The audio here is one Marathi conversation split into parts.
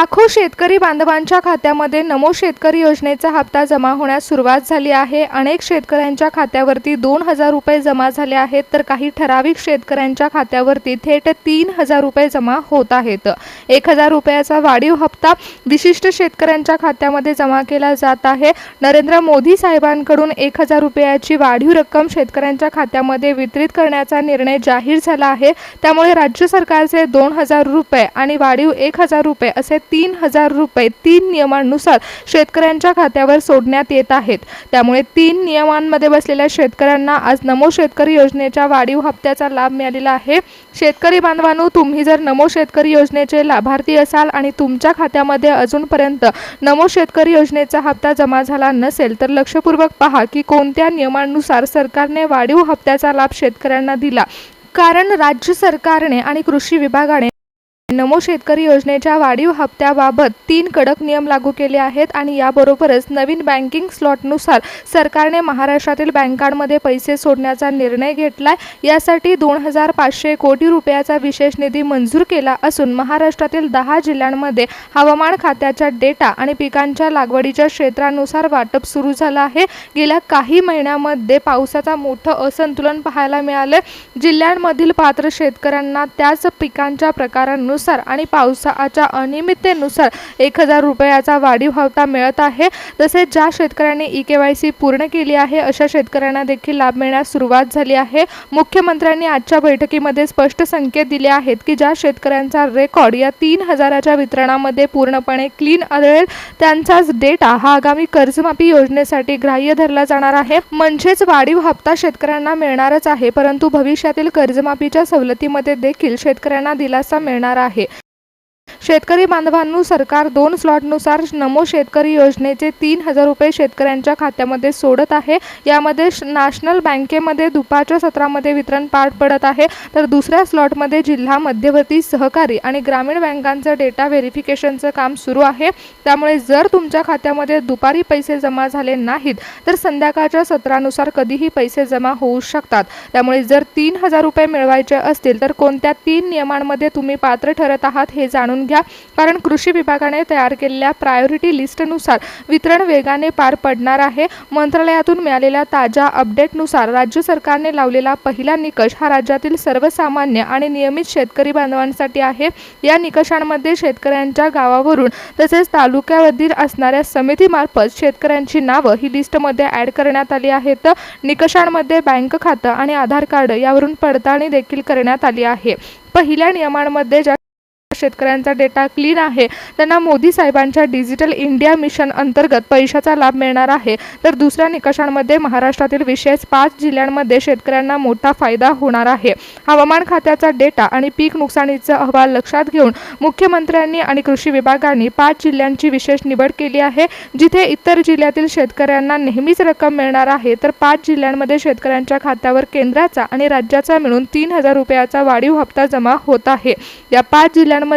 लाखो शेतकरी बांधवांच्या खात्यामध्ये नमो शेतकरी योजनेचा हप्ता जमा होण्यास सुरुवात झाली आहे। अनेक शेतकऱ्यांच्या खात्यावरती 2,000 रुपये जमा झाले आहेत, तर काही ठराविक शेतकऱ्यांच्या खात्यावरती थेट 3,000 रुपये जमा होत आहेत। 1,000 रुपयाचा वाढीव हप्ता विशिष्ट शेतकऱ्यांच्या खात्यामध्ये जमा केला जात आहे। नरेंद्र मोदी साहेबांकडून 1,000 रुपयाची वाढीव रक्कम शेतकऱ्यांच्या खात्यामध्ये वितरित करण्याचा निर्णय जाहीर झाला आहे। त्यामुळे राज्य सरकारचे 2,000 रुपये आणि वाढीव 1,000 रुपये असे 3,000 रुपये 3 नियमांनुसार शेतकऱ्यांच्या खात्यावर सोडण्यात येत आहेत। त्यामुळे 3 नियमांमध्ये बसलेल्या शेतकऱ्यांना आज नमो शेतकरी योजनेच्या वाढीव हप्त्याचा लाभ मिळालेला आहे। शेतकरी बांधवांनो, तुम्ही जर नमो शेतकरी योजनेचे लाभार्थी असाल आणि तुमच्या खात्यामध्ये अजूनपर्यंत नमो शेतकरी योजनेचा हप्ता जमा झाला नसेल, तर लक्षपूर्वक पहा की कोणत्या नियमांनुसार सरकारने वाढीव हप्त्याचा लाभ शेतकऱ्यांना दिला। कारण राज्य सरकारने आणि कृषी विभागाने नमो शेतकरी योजनेच्या वाढीव हप्त्याबाबत 3 कडक नियम लागू केले आहेत आणि याबरोबरच नवीन बँकिंग स्लॉटनुसार सरकारने महाराष्ट्रातील बँकांमध्ये पैसे सोडण्याचा निर्णय घेतलाय। यासाठी 2,500 कोटी रुपयाचा विशेष निधी मंजूर केला असून महाराष्ट्रातील 10 जिल्ह्यांमध्ये हवामान खात्याच्या डेटा आणि पिकांच्या लागवडीच्या क्षेत्रानुसार वाटप सुरू झालं आहे। गेल्या काही महिन्यांमध्ये पावसाचा मोठं असंतुलन पाहायला मिळाले। जिल्ह्यांमधील पात्र शेतकऱ्यांना त्याच पिकांच्या प्रकारानुसार आणि पावसाच्या अनियमिततेनुसार 1,000 रुपयाचा वाढीव हप्ता मिळत आहे। तसेच ज्या शेतकऱ्यांनी ई-केवायसी पूर्ण केली आहे अशा शेतकऱ्यांना देखील लाभ मिळण्यास सुरुवात झाली आहे। मुख्यमंत्र्यांनी आजच्या बैठकीमध्ये स्पष्ट संकेत दिले आहेत की ज्या शेतकऱ्यांचा रेकॉर्ड या 3,000च्या वितरणामध्ये पूर्णपणे क्लीन आढळेल त्यांचाच डेटा हा आगामी कर्जमाफी योजनेसाठी ग्राह्य धरला जाणार आहे। म्हणजेच वाढीव हप्ता शेतकऱ्यांना मिळणारच आहे, परंतु भविष्यातील कर्जमाफीच्या सवलतीमध्ये देखील शेतकऱ्यांना दिलासा मिळणार आहे। शेतकरी बांधवांनो, सरकार 2 स्लॉटनुसार नमो शेतकरी योजनेचे 3,000 रुपये शेतकऱ्यांच्या खात्यामध्ये सोडत आहे। यामध्ये नॅशनल बँकेमध्ये दुपारच्या सत्रामध्ये वितरण पार पडत आहे, तर दुसऱ्या स्लॉटमध्ये जिल्हा मध्यवर्ती सहकारी आणि ग्रामीण बँकांचं डेटा व्हेरिफिकेशनचं काम सुरू आहे। त्यामुळे जर तुमच्या खात्यामध्ये दुपारी पैसे जमा झाले नाहीत, तर संध्याकाळच्या सत्रानुसार कधीही पैसे जमा होऊ शकतात। त्यामुळे जर 3,000 रुपये मिळवायचे असतील तर कोणत्या 3 नियमांमध्ये तुम्ही पात्र ठरत आहात हे जाणून घ्या। कारण कृषी विभागाने तयार केलेल्या प्रायोरिटी लिस्टनुसार वितरण वेगाने पार पडणार आहे। मंत्रालयातून मिळालेल्या ताज्या अपडेटनुसार राज्य सरकारने लावलेला पहिला निकष हा राज्यातील सर्वसामान्य आणि नियमित शेतकरी बांधवांसाठी आहे। या निकषांमध्ये शेतकऱ्यांच्या गावावरून तसेच तालुक्यावरील असणाऱ्या समितीमार्फत शेतकऱ्यांची नावं ही लिस्टमध्ये ॲड करण्यात आली आहेत। निकषांमध्ये बँक खातं आणि आधार कार्ड यावरून पडताळणी देखील करण्यात आली आहे। पहिल्या नियमांमध्ये ज्या शेतकऱ्यांचा डेटा क्लीन आहे त्यांना मोदी साहेबांच्या डिजिटल इंडिया मिशन अंतर्गत पैशाचा लाभ मिळणार आहे, तर दुसऱ्या निकषांमध्ये महाराष्ट्रातील विशेष 5 जिल्ह्यांमध्ये शेतकऱ्यांना मोठा फायदा होणार आहे। हवामान खात्याचा डेटा आणि पीक नुकसानीचा अहवाल लक्षात घेऊन मुख्यमंत्र्यांनी आणि कृषी विभागाने 5 जिल्ह्यांची विशेष निवड केली आहे, जिथे इतर जिल्ह्यातील शेतकऱ्यांना नेहमीच रक्कम मिळणार आहे, तर 5 जिल्ह्यांमध्ये शेतकऱ्यांच्या खात्यावर केंद्राचा आणि राज्याचा मिळून 3,000 रुपयाचा वाढीव हप्ता जमा होत आहे। या 5 जिल्ह्यांमध्ये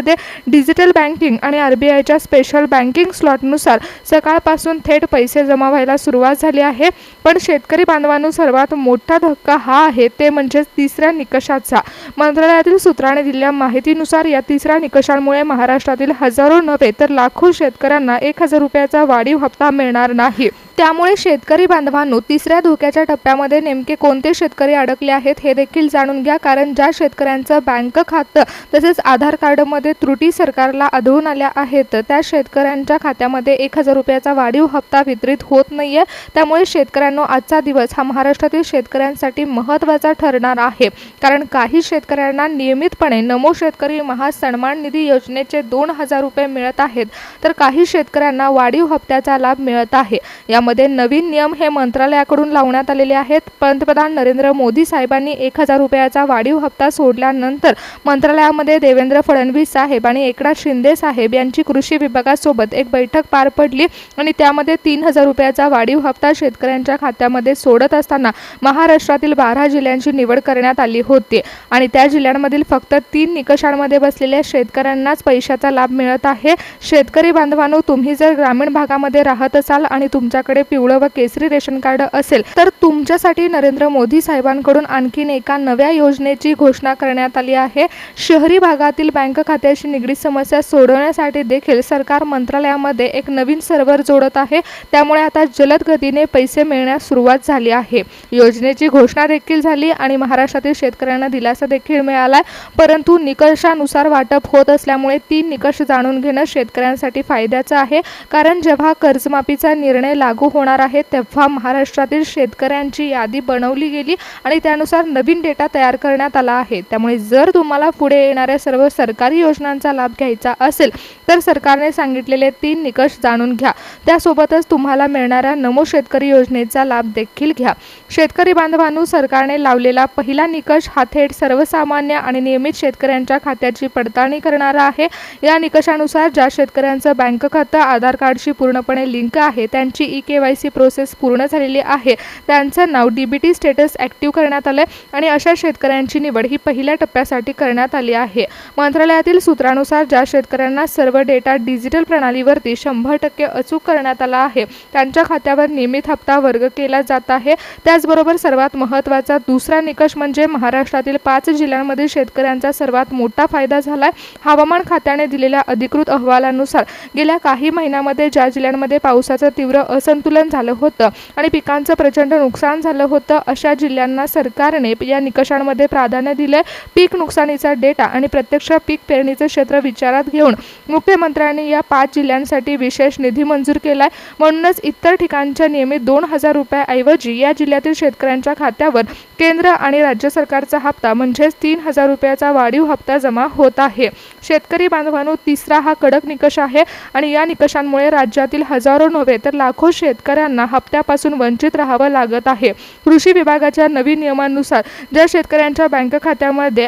डिजिटल बँकिंग आणि आरबीआयच्या स्पेशल बँकिंग स्लॉटनुसार सकाळपासून थेट पैसे जमा व्हायला सुरुवात झाली आहे। पण शेतकरी बांधवांनो, सर्वात मोठा धक्का हा आहे ते म्हणजे तिसऱ्या निकषाचा। मंत्रालयातील सूत्रांनी दिलेल्या माहितीनुसार या तिसऱ्या निकषांमुळे महाराष्ट्रातील हजारो नव्हे तर लाखो शेतकऱ्यांना 1,000 रुपयाचा वाढीव हप्ता मिळणार नाही। त्यामुळे शेतकरी बांधवांनो, तिसऱ्या धोक्याच्या टप्प्यामध्ये नेमके कोणते शेतकरी अडकले आहेत हे देखील जाणून घ्या। कारण ज्या शेतकऱ्यांचं बँक खातं तसेच आधार कार्डमध्ये त्रुटी सरकारला आढळून आल्या आहेत, त्या शेतकऱ्यांच्या खात्यामध्ये 1,000 रुपयाचा वाढीव हप्ता वितरित होत नाहीये। त्यामुळे शेतकऱ्यांनो, आजचा दिवस हा महाराष्ट्रातील शेतकऱ्यांसाठी महत्त्वाचा ठरणार आहे। कारण काही शेतकऱ्यांना नियमितपणे नमो शेतकरी महासन्मान निधी योजनेचे 2,000 रुपये मिळत आहेत, तर काही शेतकऱ्यांना वाढीव हप्त्याचा लाभ मिळत आहे। यामध्ये नवीन नियम हे मंत्रालयाकडून लावण्यात आलेले आहेत। पंतप्रधान नरेंद्र मोदी साहेबांनी 1,000 रुपयाचा वाढीव हप्ता सोडल्यानंतर मंत्रालयामध्ये देवेंद्र फडणवीस साहेब आणि एकनाथ शिंदे साहेब यांची कृषी विभागासोबत एक बैठक पार पडली आणि त्यामध्ये 3,000 रुपयाचा वाढीव हप्ता शेतकऱ्यांच्या खात्यामध्ये सोडत असताना महाराष्ट्रातील 12 जिल्ह्यांची निवड करण्यात आली होती आणि त्या जिल्ह्यांमधील फक्त 3 निकषांमध्ये बसलेल्या शेतकऱ्यांनाच पैशाचा लाभ मिळत आहे। शेतकरी बांधवांनो, तुम्ही जर ग्रामीण भागामध्ये राहत असाल आणि तुमच्याकडे तुमच्याकडे पिवळं व केसरी रेशन कार्ड असेल तर तुमच्यासाठी नरेंद्र मोदी साहेबांकडून आणखीन एका नव्या योजनेची घोषणा करण्यात आली आहे। शहरी भागातील बँक खात्याशी निगडीत समस्या सोडवण्यासाठी देखील सरकार मंत्रालयामध्ये एक नवीन सर्व्हर जोडत आहे। त्यामुळे आता जलद गतीने पैसे मिळण्यास सुरुवात झाली आहे। योजनेची घोषणा देखील झाली आणि महाराष्ट्रातील शेतकऱ्यांना दिलासा देखील मिळाला, परंतु निकषानुसार वाटप होत असल्यामुळे 3 निकष जाणून घेणं शेतकऱ्यांसाठी फायद्याचं आहे। कारण जेव्हा कर्जमाफीचा निर्णय लागू होणार आहे तेव्हा महाराष्ट्रातील शेतकऱ्यांची यादी बनवली गेली आणि त्यानुसार नवीन डेटा तयार करण्यात आला आहे। त्यामुळे जर तुम्हाला पुढे येणाऱ्या सर्व सरकारी योजनांचा लाभ घ्यायचा असेल तर सरकारने सांगितलेले 3 निकष जाणून घ्या। त्यासोबतच तुम्हाला मिळणाऱ्या नमो शेतकरी योजनेचा लाभ देखील घ्या। शेतकरी बांधवांनो, सरकारने लावलेला पहिला निकष हा थेट सर्वसामान्य आणि नियमित शेतकऱ्यांच्या खात्याची पडताळणी करणारा आहे। या निकषानुसार ज्या शेतकऱ्यांचं बँक खातं आधार कार्डशी पूर्णपणे लिंक आहे, त्यांची ई-केवायसी प्रोसेस पूर्ण झालेली आहे, त्यांचं नाव डीबीटी स्टेटस ॲक्टिव्ह करण्यात आले आणि अशा शेतकऱ्यांची निवड ही पहिल्या टप्प्यासाठी करण्यात आली आहे। मंत्रालयातील सूत्रानुसार ज्या शेतकऱ्यांना सर्व डेटा डिजिटल प्रणालीवरती 100% अचूक करण्यात आला आहे त्यांच्या खात्यावर नियमित हप्ता वर्ग केला जात आहे। त्याचबरोबर सर्वात महत्त्वाचा दुसरा निकष म्हणजे महाराष्ट्रातील 5 जिल्ह्यांमधील शेतकऱ्यांचा सर्वात मोठा फायदा झाला आहे। हवामान खात्याने दिलेल्या अधिकृत अहवालानुसार गेल्या काही महिन्यांमध्ये ज्या जिल्ह्यांमध्ये पावसाचं तीव्र असंतुलन झालं होतं आणि पिकांचं प्रचंड नुकसान झालं होतं अशा जिल्ह्यांना सरकारने या निकषांमध्ये प्राधान्य दिले। पीक नुकसानीचा डेटा आणि प्रत्यक्ष पीक पेरणीचे क्षेत्र विचारात घेऊन मुख्यमंत्र्यांनी या 5 जिल्ह्यांसाठी विशेष निधी मंजूर केलाय। म्हणूनच इतर ठिकाणच्या नियमित 2,000 रुपयाऐवजी या जिल्ह्यातील शेतकऱ्यांच्या खात्यावर केंद्र आणि राज्य सरकारचा हप्ता म्हणजेच 3,000 रुपयाचा वाढीव हप्ता जमा होत आहे। शेतकरी बांधवांनो, तिसरा हा कडक निकष आहे आणि या निकषांमुळे राज्यातील हजारो नव्हे तर लाखो शेतकऱ्यांना हप्त्यापासून वंचित राहावं लागत आहे। कृषी विभागाच्या नवीन नियमांनुसार ज्या शेतकऱ्यांच्या बँक खात्यामध्ये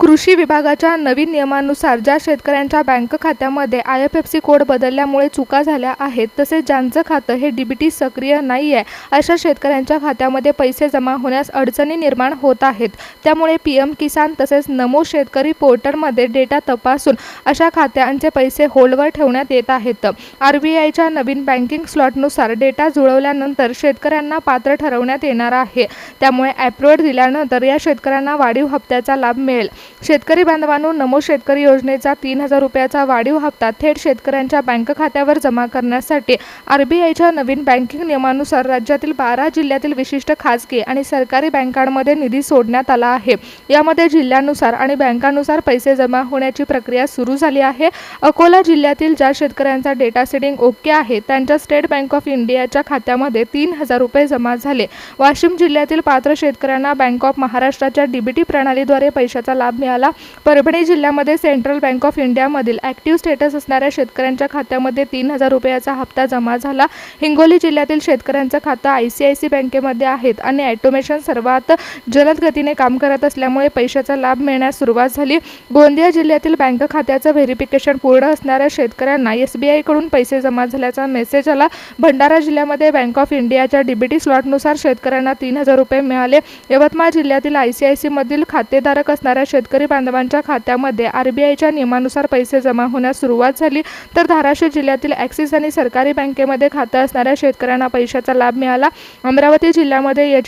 कृषी विभागाच्या नवीन नियमानुसार ज्या शेतकऱ्यांच्या बँक खात्यामध्ये IFSC कोड बदलल्यामुळे चुका झाल्या आहेत, तसेच ज्यांचं खातं हे डीबीटी सक्रिय नाही आहे, अशा शेतकऱ्यांच्या खात्यामध्ये पैसे जमा होण्यास अडचणी निर्माण होत आहेत। त्यामुळे PM किसान तसेच नमो शेतकरी पोर्टलमध्ये डेटा तपासून अशा खात्यांचे पैसे होल्डवर ठेवण्यात येत आहेत। RBIच्या नवीन बँकिंग स्लॉटनुसार डेटा जुळवल्यानंतर शेतकऱ्यांना पात्र ठरवण्यात येणार आहे। त्यामुळे अप्रूव्ड दिल्यानंतर या शेतकऱ्यांना वाढीव हप्त्याचा लाभ मिळेल। शेतकरी बांधवांनो, नमो शेतकरी योजनेचा 3,000 रुपयाचा वाढीव हप्ता थेट शेतकऱ्यांच्या बँक खात्यावर जमा करण्यासाठी RBIच्या नवीन बँकिंग नियमानुसार राज्यातील 12 जिल्ह्यातील विशिष्ट खाजगी आणि सरकारी बँकांमध्ये निधी सोडण्यात आला आहे। यामध्ये जिल्ह्यानुसार आणि बँकानुसार पैसे जमा होण्याची प्रक्रिया सुरू झाली आहे। अकोला जिल्ह्यातील ज्या शेतकऱ्यांचा डेटा सेटिंग ओके आहे त्यांच्या स्टेट बँक ऑफ इंडियाच्या खात्यामध्ये 3,000 रुपये जमा झाले। वाशिम जिल्ह्यातील पात्र शेतकऱ्यांना बँक ऑफ महाराष्ट्राच्या डीबीटी प्रणालीद्वारे पैशाचा लाभ मिळाला। परभणी जिल्ह्यामध्ये सेंट्रल बँक ऑफ इंडियामधील ॲक्टिव्ह स्टेटस असणाऱ्या शेतकऱ्यांच्या खात्यामध्ये 3,000 रुपयाचा हप्ता जमा झाला। हिंगोली जिल्ह्यातील शेतकऱ्यांचं खातं ICICI बँकेमध्ये आहेत आणि ऑटोमेशन सर्वात जलद गतीने काम करत असल्यामुळे पैशाचा लाभ मिळण्यास सुरुवात झाली। गोंदिया जिल्ह्यातील बँक खात्याचं व्हेरिफिकेशन पूर्ण असणाऱ्या शेतकऱ्यांना SBI कडून पैसे जमा झाल्याचा मेसेज आला। भंडारा जिल्ह्यामध्ये बँक ऑफ इंडियाच्या डीबीटी स्लॉटनुसार शेतकऱ्यांना 3,000 रुपये मिळाले। यवतमाळ जिल्ह्यातील ICICI मधील खातेधारक असणाऱ्या शेतकरी बांधवांच्या खात्यामध्ये RBIच्या नियमानुसार पैसे जमा होण्यास सुरुवात झाली। तर धाराशिव जिल्ह्यातील ॲक्सिस आणि सरकारी बँकेमध्ये खातं असणाऱ्या शेतकऱ्यांना पैशाचा लाभ मिळाला। अमरावती जिल्ह्यामध्ये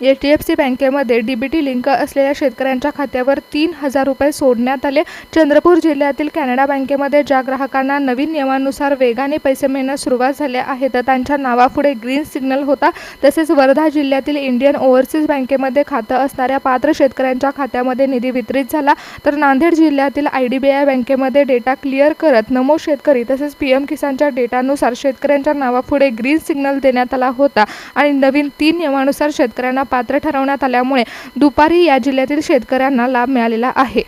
HDFC बँकेमध्ये डीबीटी लिंक असलेल्या शेतकऱ्यांच्या खात्यावर 3,000 रुपये सोडण्यात आले। चंद्रपूर जिल्ह्यातील कॅनडा बँकेमध्ये ज्या ग्राहकांना नवीन नियमानुसार वेगाने पैसे मिळण्यास सुरुवात झाल्या आहे तर त्यांच्या नावापुढे ग्रीन सिग्नल होता। तसेच वर्धा जिल्ह्यातील इंडियन ओव्हरसीज बँकेमध्ये खातं असणाऱ्या पात्र शेतकऱ्यांच्या खात्यामध्ये निधी वितरित झाला। तर नांदेड जिल्ह्यातील IDBI बँकेमध्ये डेटा क्लिअर करत नमो शेतकरी तसेच PM किसानच्या डेटानुसार शेतकऱ्यांच्या नावापुढे ग्रीन सिग्नल देण्यात आला होता आणि नवीन 3 नियमानुसार शेतकऱ्यांना पात्र ठरवण्यात आल्यामुळे दुपारी या जिल्ह्यातील शेतकऱ्यांना लाभ मिळालेला आहे।